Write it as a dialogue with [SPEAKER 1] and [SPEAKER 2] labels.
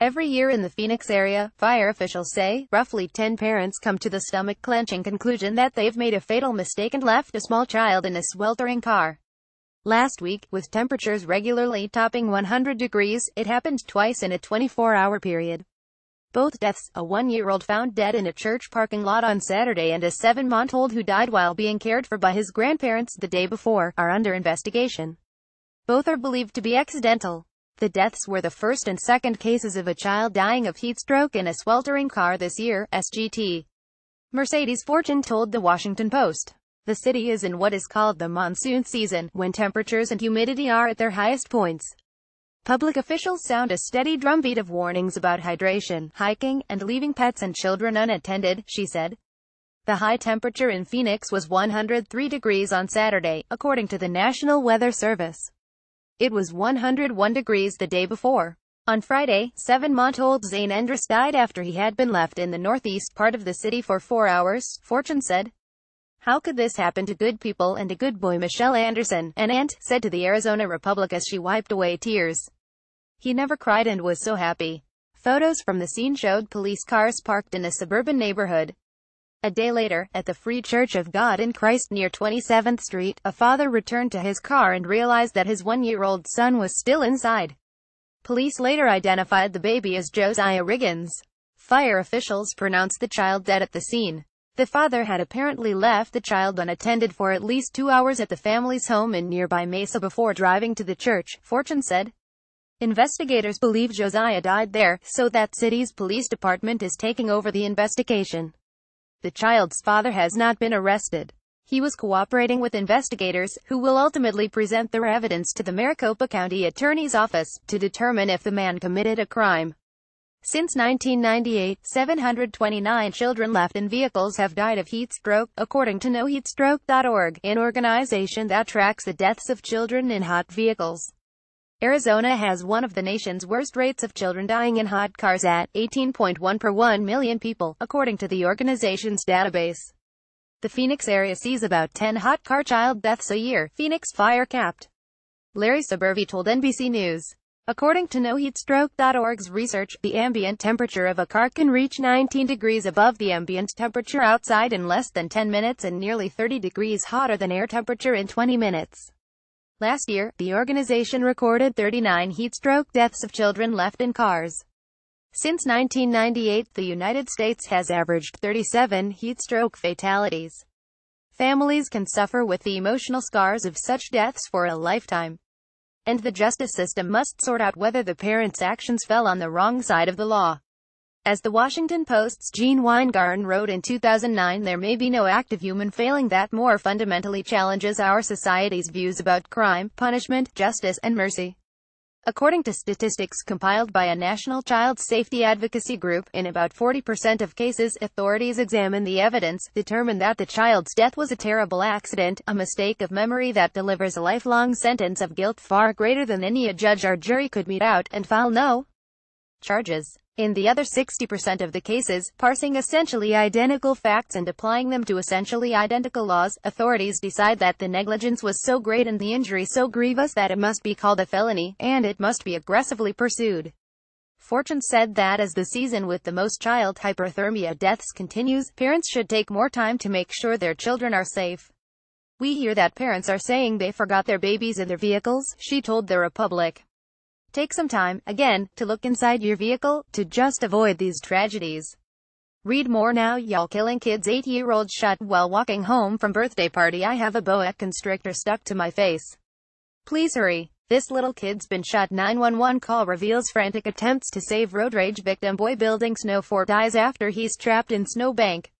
[SPEAKER 1] Every year in the Phoenix area, fire officials say, roughly 10 parents come to the stomach-clenching conclusion that they've made a fatal mistake and left a small child in a sweltering car. Last week, with temperatures regularly topping 100 degrees, it happened twice in a 24-hour period. Both deaths, a 1-year-old found dead in a church parking lot on Saturday and a 7-month-old who died while being cared for by his grandparents the day before, are under investigation. Both are believed to be accidental. The deaths were the first and second cases of a child dying of heat stroke in a sweltering car this year, SGT. Mercedes Fortune told The Washington Post. The city is in what is called the monsoon season, when temperatures and humidity are at their highest points. Public officials sound a steady drumbeat of warnings about hydration, hiking, and leaving pets and children unattended, she said. The high temperature in Phoenix was 103 degrees on Saturday, according to the National Weather Service. It was 101 degrees the day before. On Friday, 7-month-old Zane Endres died after he had been left in the northeast part of the city for 4 hours, Fortune said. How could this happen to good people and a good boy? Michelle Anderson, an aunt, said to the Arizona Republic as she wiped away tears. He never cried and was so happy. Photos from the scene showed police cars parked in a suburban neighborhood. A day later, at the Free Church of God in Christ near 27th Street, a father returned to his car and realized that his 1-year-old son was still inside. Police later identified the baby as Josiah Riggins. Fire officials pronounced the child dead at the scene. The father had apparently left the child unattended for at least 2 hours at the family's home in nearby Mesa before driving to the church, Fortune said. Investigators believe Josiah died there, so that city's police department is taking over the investigation. The child's father has not been arrested. He was cooperating with investigators, who will ultimately present their evidence to the Maricopa County Attorney's Office, to determine if the man committed a crime. Since 1998, 729 children left in vehicles have died of heat stroke, according to NoHeatStroke.org, an organization that tracks the deaths of children in hot vehicles. Arizona has one of the nation's worst rates of children dying in hot cars at 18.1 per 1 million people, according to the organization's database. The Phoenix area sees about 10 hot car child deaths a year, Phoenix fire capped. Larry Suburvi told NBC News. According to NoHeatStroke.org's research, the ambient temperature of a car can reach 19 degrees above the ambient temperature outside in less than 10 minutes and nearly 30 degrees hotter than air temperature in 20 minutes. Last year, the organization recorded 39 heat stroke deaths of children left in cars. Since 1998, the United States has averaged 37 heat stroke fatalities. Families can suffer with the emotional scars of such deaths for a lifetime. And the justice system must sort out whether the parents' actions fell on the wrong side of the law. As the Washington Post's Gene Weingarten wrote in 2009, there may be no act of human failing that more fundamentally challenges our society's views about crime, punishment, justice, and mercy. According to statistics compiled by a national child safety advocacy group, in about 40% of cases, authorities examine the evidence, determine that the child's death was a terrible accident, a mistake of memory that delivers a lifelong sentence of guilt far greater than any a judge or jury could mete out, and file no charges. In the other 60% of the cases, parsing essentially identical facts and applying them to essentially identical laws, authorities decide that the negligence was so great and the injury so grievous that it must be called a felony, and it must be aggressively pursued. Fortune said that as the season with the most child hyperthermia deaths continues, parents should take more time to make sure their children are safe. We hear that parents are saying they forgot their babies in their vehicles, she told the Republic. Take some time, again, to look inside your vehicle, to just avoid these tragedies. Read more now. Y'all killing kids. 8-year-old shot while walking home from birthday party. I have a boa constrictor stuck to my face. Please hurry. This little kid's been shot. 911 call reveals frantic attempts to save road rage victim. Boy building snow fort dies after he's trapped in snowbank.